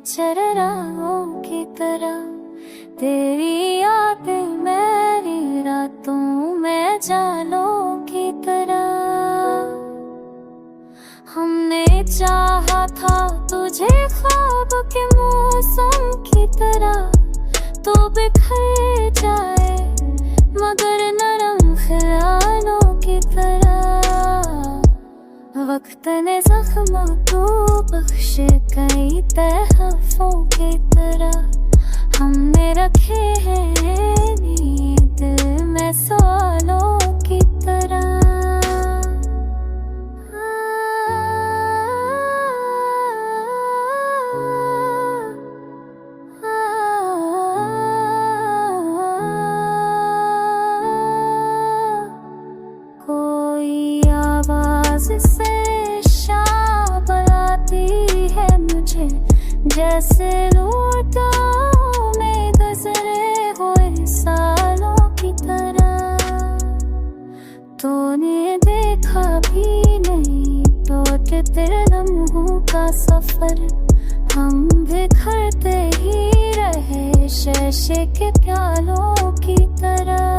चरराहों की तरह, तेरी यादें मेरी रातों में जालों की तरह। हमने चाहा था तुझे ख्वाब के मौसम की तरह, तो बिखर जाए मगर नरम ख्यालों की तरह। वक्त ने जख्मों को बख्शे कई तहफ़ों की तरह, हमने रखे हैं नींद में सवालों की तरह। कोई आवाज़ से शाम आती है मुझे, जैसे लूटाओं में गुज़रे हुए सालों की तरह। तूने देखा भी नहीं लौटते लम्हों का सफर, हम बिखरते ही रहे शीशे के प्यालों की तरह।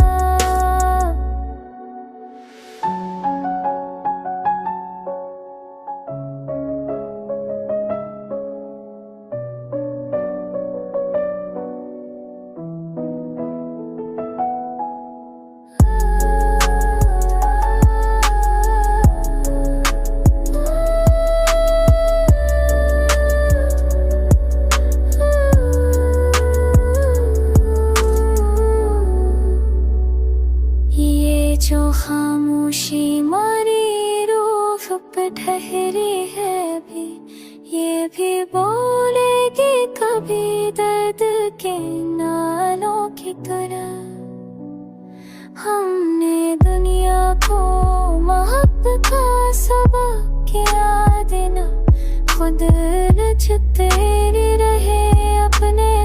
जो खामोशी मारी रूह पे ठहरी है भी, ये भी बोलेगी कभी दर्द के नालों की तरह। हमने दुनिया को मोहब्बत का सबक किया देना, खुद रचते रहे अपने